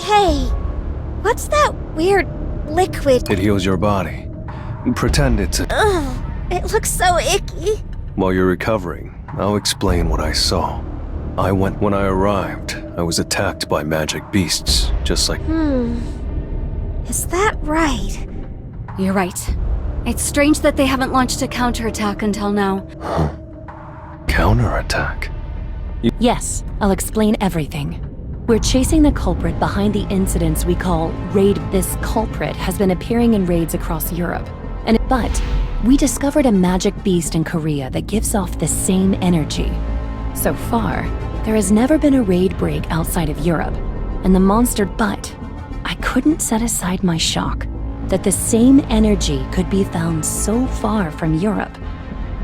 Hey, what's that weird liquid? It heals your body. Pretend it's a... Ugh, it looks so icky. While you're recovering, I'll explain what I saw. When I arrived, I was attacked by magic beasts, just like... Is that right? You're right. It's strange that they haven't launched a counterattack until now. Counterattack? Yes, I'll explain everything. We're chasing the culprit behind the incidents we call Raid. This culprit has been appearing in raids across Europe. But we discovered a magic beast in Korea that gives off the same energy. So far, there has never been a raid break outside of Europe, and the monster. But I couldn't set aside my shock that the same energy could be found so far from Europe.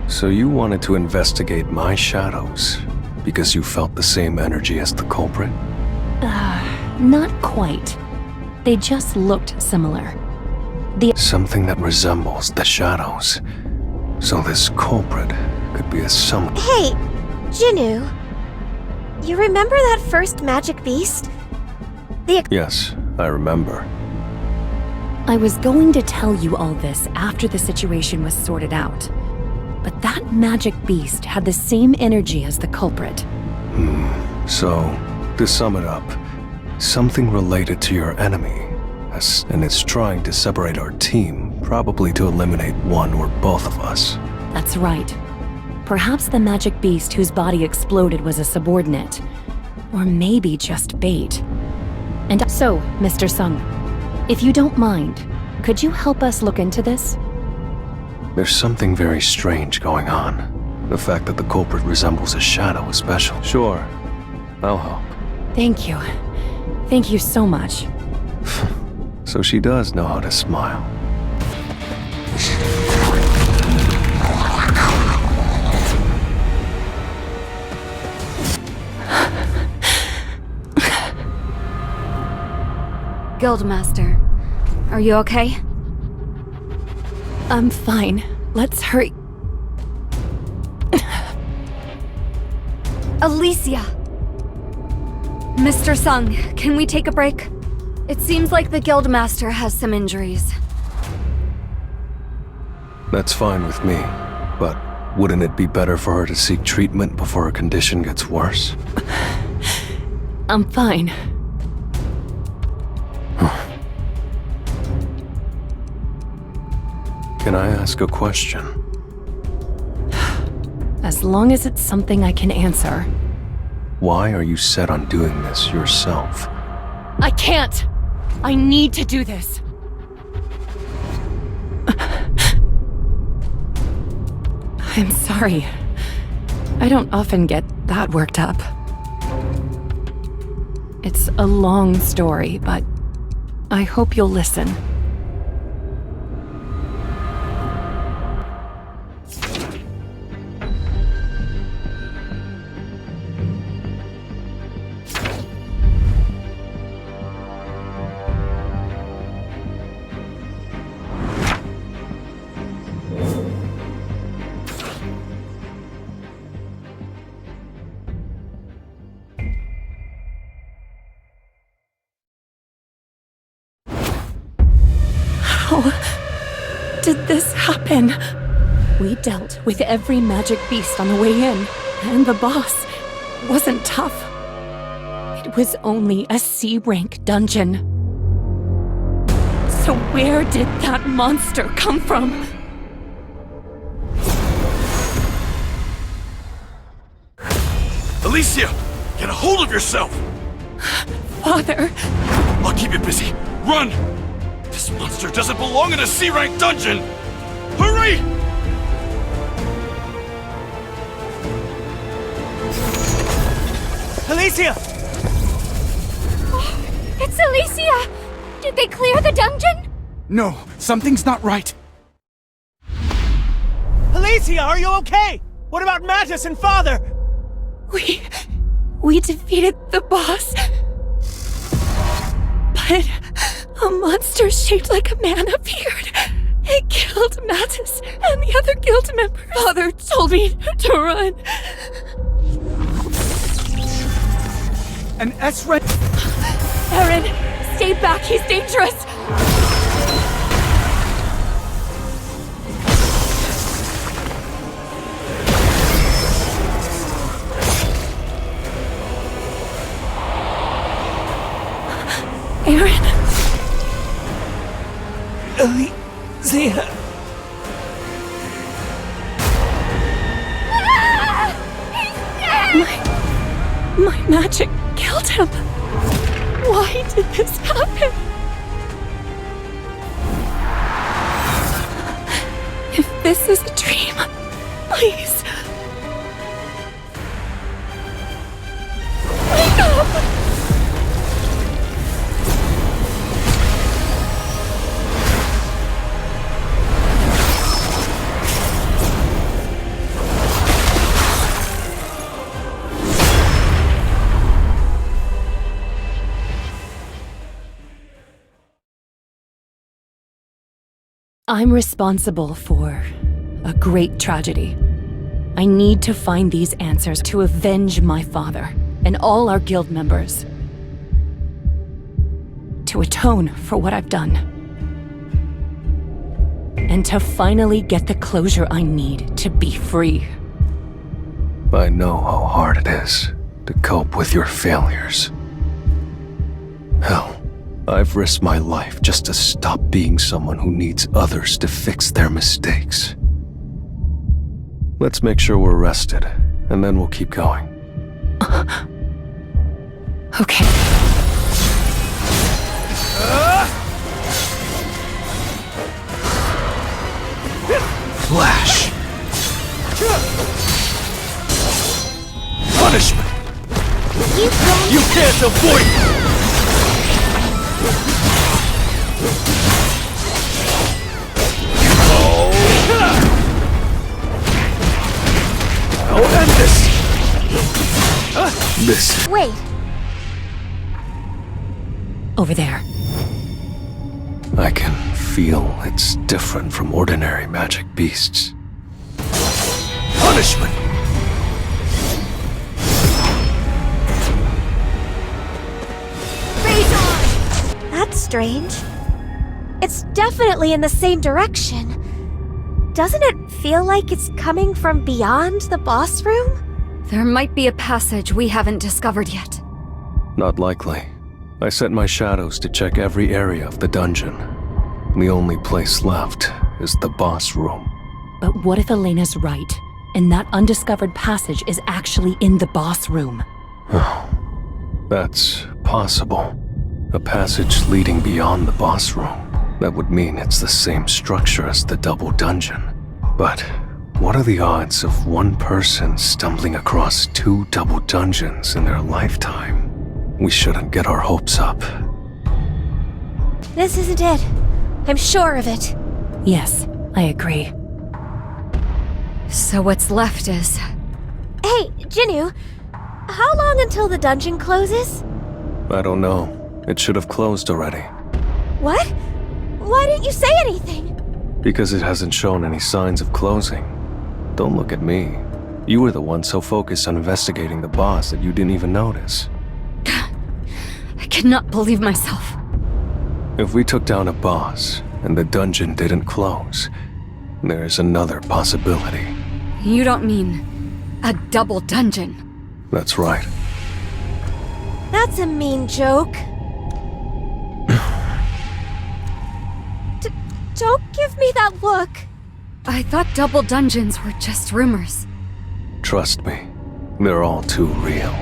So you wanted to investigate my shadows because you felt the same energy as the culprit? Not quite. They just looked similar. Something that resembles the shadows. So this culprit could be a some... Hey, Jinnu. You remember that first magic beast? Yes, I remember. I was going to tell you all this after the situation was sorted out. But that magic beast had the same energy as the culprit. So, to sum it up, something related to your enemy. And it's trying to separate our team, probably to eliminate one or both of us. That's right. Perhaps the magic beast whose body exploded was a subordinate. Or maybe just bait. And so, Mr. Sung, if you don't mind, could you help us look into this? There's something very strange going on. The fact that the culprit resembles a shadow is special. Sure, I'll help. Thank you. Thank you so much. So she does know how to smile. Guildmaster, are you okay? I'm fine. Let's hurry. Alicia! Mr. Sung, can we take a break? It seems like the Guildmaster has some injuries. That's fine with me, but wouldn't it be better for her to seek treatment before her condition gets worse? I'm fine. Can I ask a question? As long as it's something I can answer. Why are you set on doing this yourself? I can't! I need to do this. I'm sorry. I don't often get that worked up. It's a long story, but I hope you'll listen. How did this happen? We dealt with every magic beast on the way in, and the boss wasn't tough. It was only a C-rank dungeon. So where did that monster come from? Alicia! Get a hold of yourself! Father! I'll keep you busy. Run! This monster doesn't belong in a C-rank dungeon! Hurry! Alicia! It's Alicia! Did they clear the dungeon? No, something's not right. Alicia, are you okay? What about Mattis and Father? We defeated the boss. But a monster shaped like a man appeared. It killed Mattis and the other guild members. Father told me to run. An S-rank... Eren, Stay back, he's dangerous! Aaron? Alizia. My magic killed him. Why did this happen? If this is a dream, please. Wake up! I'm responsible for a great tragedy. I need to find these answers to avenge my father and all our guild members. To atone for what I've done. And to finally get the closure I need to be free. I know how hard it is to cope with your failures. Hell, I've risked my life just to stop being someone who needs others to fix their mistakes. Let's make sure we're rested, and then we'll keep going. Okay. Flash! Punishment! You can't avoid it! I'll end this! This... Wait, Over there. I can feel it's different from ordinary magic beasts. Punishment! that's strange. It's definitely in the same direction. Doesn't it feel like it's coming from beyond the boss room? There might be a passage we haven't discovered yet. Not likely. I set my shadows to check every area of the dungeon. The only place left is the boss room. But what if Elena's right, and that undiscovered passage is actually in the boss room? That's possible. A passage leading beyond the boss room. That would mean it's the same structure as the double dungeon. But what are the odds of one person stumbling across 2 double dungeons in their lifetime? We shouldn't get our hopes up. This isn't it. I'm sure of it. Yes, I agree. So what's left is... Hey, Jinnu, how long until the dungeon closes? I don't know. It should have closed already. What? Why didn't you say anything? Because it hasn't shown any signs of closing. Don't look at me. You were the one so focused on investigating the boss that you didn't even notice. I cannot believe myself. If we took down a boss and the dungeon didn't close, there's another possibility. You don't mean a double dungeon? That's right. That's a mean joke. Don't give me that look. I thought double dungeons were just rumors. Trust me, they're all too real.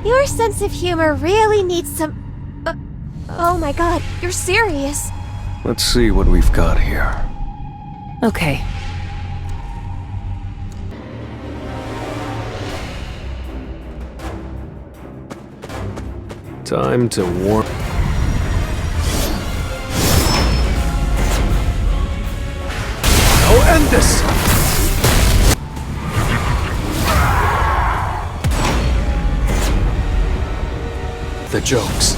Your sense of humor really needs some... oh my god, you're serious. Let's see what we've got here. Okay. Time to warm... I'll end this! The jokes.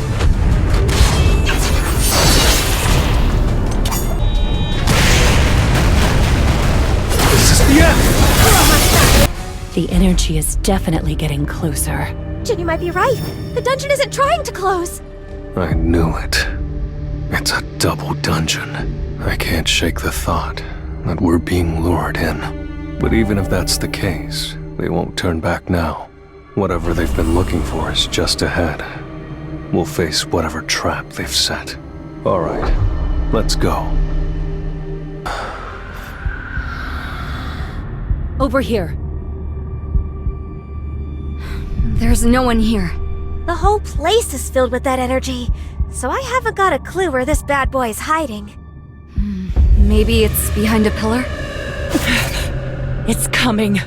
This is the end! The energy is definitely getting closer. Jinnu might be right. The dungeon isn't trying to close. I knew it. It's a double dungeon. I can't shake the thought that we're being lured in. But even if that's the case, they won't turn back now. Whatever they've been looking for is just ahead. We'll face whatever trap they've set. All right, let's go. Over here. There's no one here. The whole place is filled with that energy, so I haven't got a clue where this bad boy is hiding. Maybe it's behind a pillar? It's coming.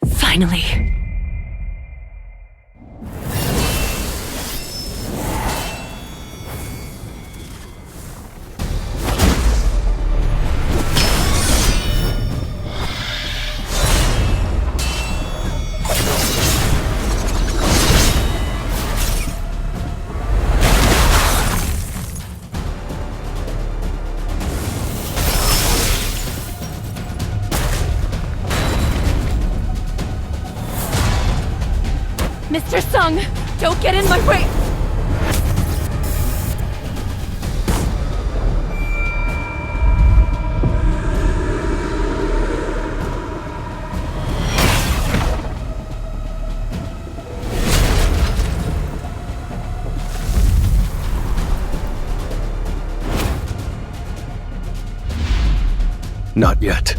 Finally. Mr. Sung, don't get in my way! Not yet.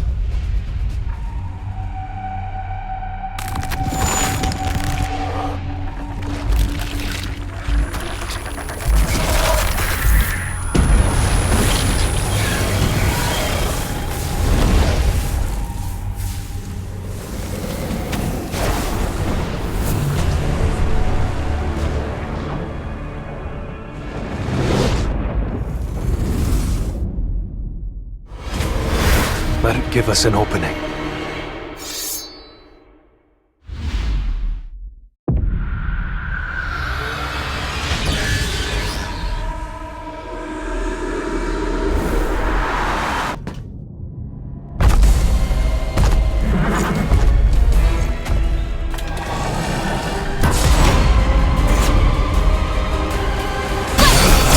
Let it give us an opening.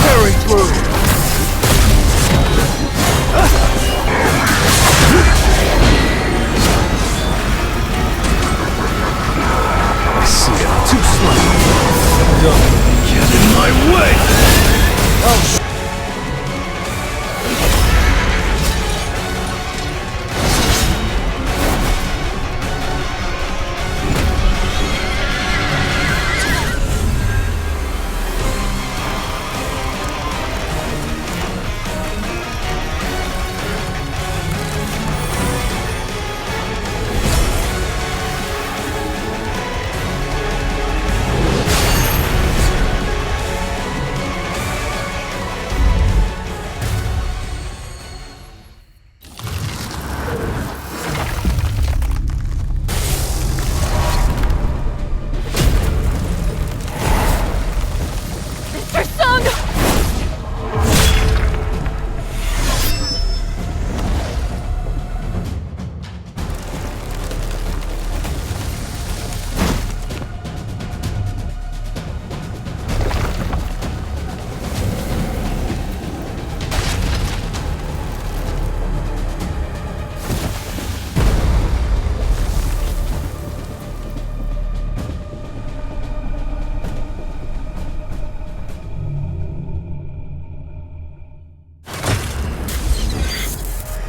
Tearing through! Too slow. Don't get in my way! Oh,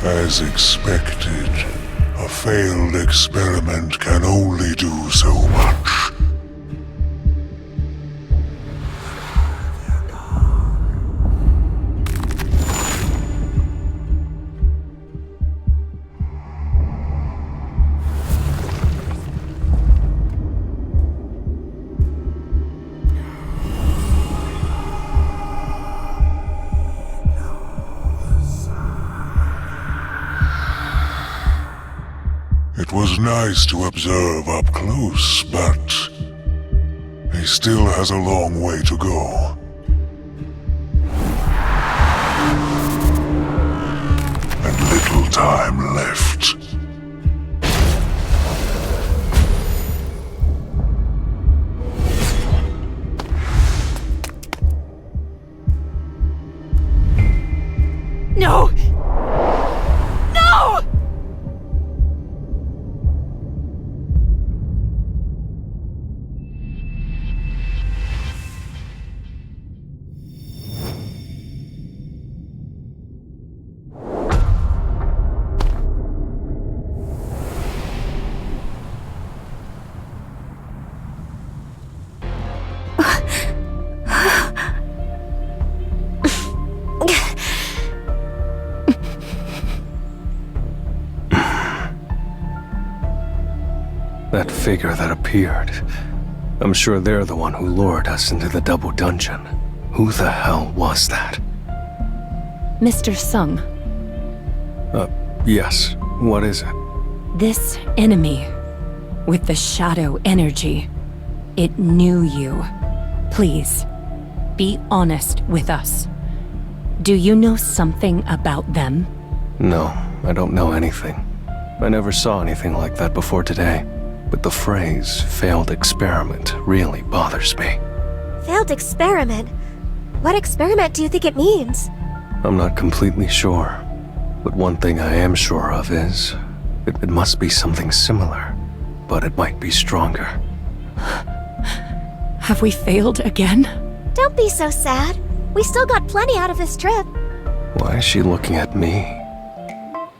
As expected, a failed experiment can only do so much. It was nice to observe up close, but he still has a long way to go. And little time left. No! No! That figure that appeared. I'm sure they're the one who lured us into the double dungeon. Who the hell was that? Mr. Sung, Yes. What is it? this enemy with the shadow energy, it knew you. Please, be honest with us. Do you know something about them? No, I don't know anything. I never saw anything like that before today. But the phrase, failed experiment, really bothers me. Failed experiment? What experiment do you think it means? I'm not completely sure. But one thing I am sure of is, it must be something similar. But it might be stronger. Have we failed again? Don't be so sad. We still got plenty out of this trip. Why is she looking at me?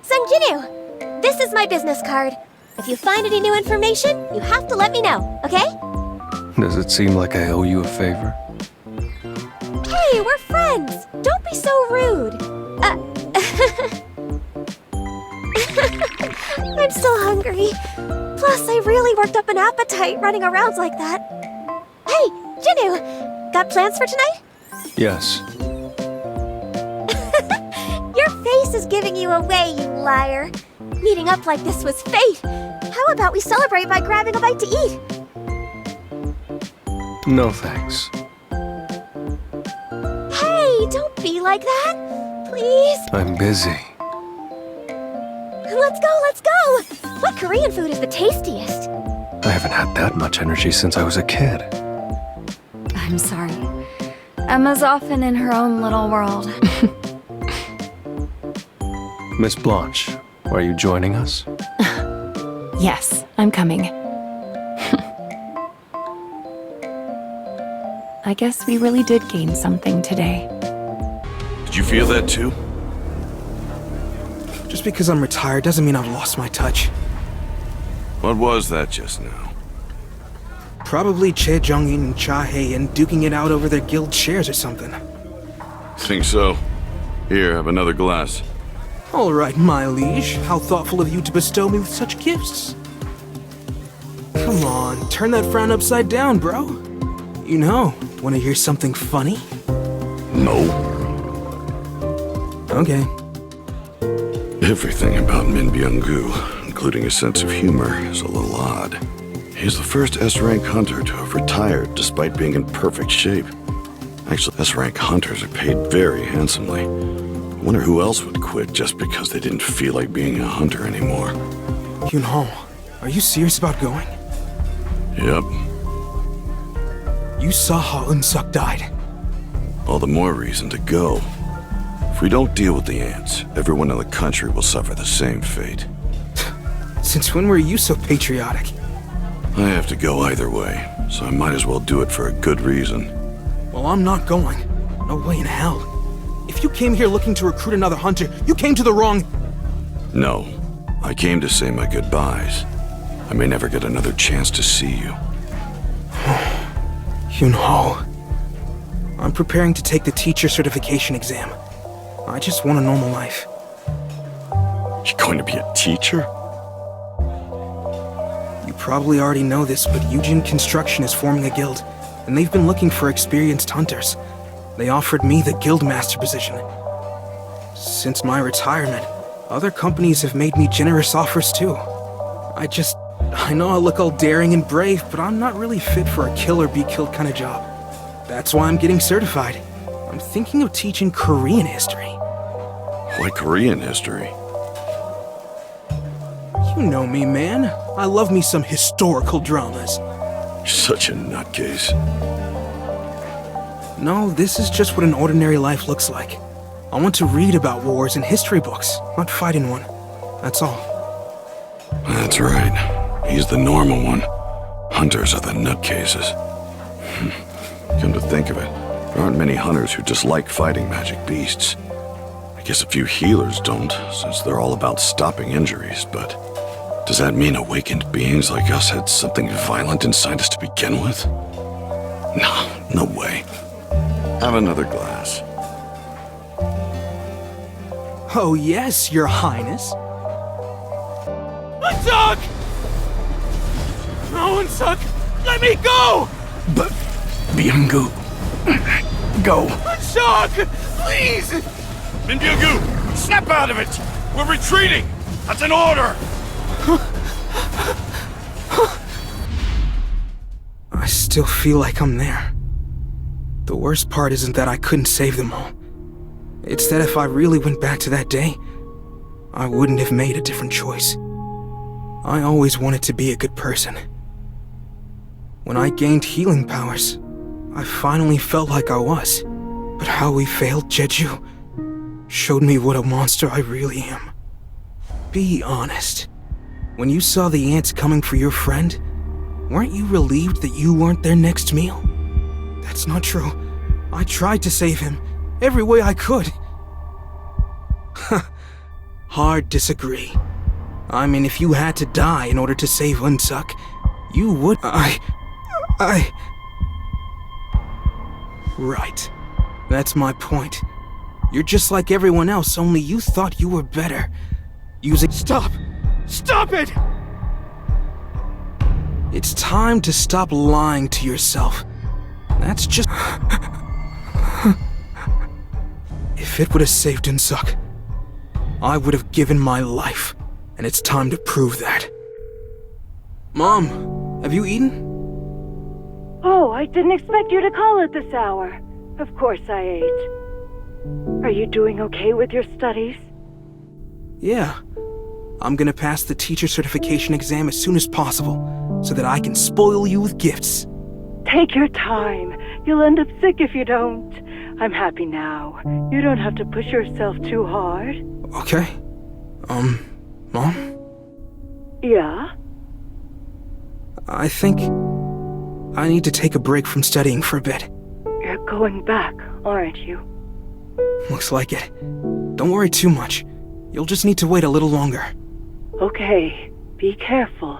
Sung Jinwoo, this is my business card. If you find any new information, you have to let me know, okay? Does it seem like I owe you a favor? Hey, we're friends! Don't be so rude! I'm still hungry. Plus, I really worked up an appetite running around like that. Hey, Jinwoo! Got plans for tonight? Yes. Your face is giving you away, you liar. Meeting up like this was fate. How about we celebrate by grabbing a bite to eat? No thanks. Hey, don't be like that. Please. I'm busy. Let's go, let's go. What Korean food is the tastiest? I haven't had that much energy since I was a kid. I'm sorry. Emma's often in her own little world. Miss Blanche, are you joining us? Yes, I'm coming. I guess we really did gain something today. Did you feel that too? Just because I'm retired doesn't mean I've lost my touch. What was that just now? Probably Che Jong-in and Cha Hae-in duking it out over their guild shares or something. Think so. Here, have another glass. All right, my liege. How thoughtful of you to bestow me with such gifts. Come on, turn that frown upside down, bro. You know, want to hear something funny? No. Okay. Everything about Min Byung-gu, including his sense of humor, is a little odd. He's the first S-rank hunter to have retired despite being in perfect shape. Actually, S-rank hunters are paid very handsomely. I wonder who else would quit just because they didn't feel like being a hunter anymore. Yunho, are you serious about going? Yep. You saw how Eun-suk died. All the more reason to go. If we don't deal with the ants, everyone in the country will suffer the same fate. Since when were you so patriotic? I have to go either way, so I might as well do it for a good reason. Well, I'm not going. No way in hell. If you came here looking to recruit another hunter, you came to the wrong... No, I came to say my goodbyes. I may never get another chance to see you. Yunho. I'm preparing to take the teacher certification exam. I just want a normal life. You're going to be a teacher? You probably already know this, but Eugene Construction is forming a guild, and they've been looking for experienced hunters. They offered me the guildmaster position. Since my retirement, other companies have made me generous offers too. I know I look all daring and brave, but I'm not really fit for a kill or be killed kind of job. That's why I'm getting certified. I'm thinking of teaching Korean history. Why Korean history? You know me, man. I love me some historical dramas. You're such a nutcase. No, this is just what an ordinary life looks like. I want to read about wars in history books, not fight in one. That's all. That's right. He's the normal one. Hunters are the nutcases. Come to think of it, there aren't many hunters who dislike fighting magic beasts. I guess a few healers don't, since they're all about stopping injuries, but does that mean awakened beings like us had something violent inside us to begin with? No way. Have another glass. Oh yes, Your Highness. Unsuk! No, Unsuk! Let me go! But Byung-gu, go. Unsuk! Please! Minbyung-gu, snap out of it! We're retreating! That's an order! I still feel like I'm there. The worst part isn't that I couldn't save them all. It's that if I really went back to that day, I wouldn't have made a different choice. I always wanted to be a good person. When I gained healing powers, I finally felt like I was. But how we failed Jeju showed me what a monster I really am. Be honest. When you saw the ants coming for your friend, weren't you relieved that you weren't their next meal? That's not true. I tried to save him, every way I could. Hard disagree. I mean, if you had to die in order to save Unsuk, you would. Right. That's my point. You're just like everyone else, only you thought you were better. Using. Stop! Stop it! It's time to stop lying to yourself. That's just. If it would have saved Unsuk, I would have given my life, and it's time to prove that. Mom, have you eaten? Oh, I didn't expect you to call at this hour. Of course I ate. Are you doing okay with your studies? Yeah. I'm gonna pass the teacher certification exam as soon as possible, so that I can spoil you with gifts. Take your time. You'll end up sick if you don't. I'm happy now. You don't have to push yourself too hard. Okay. Mom? Yeah? I think I need to take a break from studying for a bit. You're going back, aren't you? Looks like it. Don't worry too much. You'll just need to wait a little longer. Okay, be careful.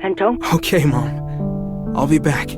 And don't... Okay, Mom. I'll be back.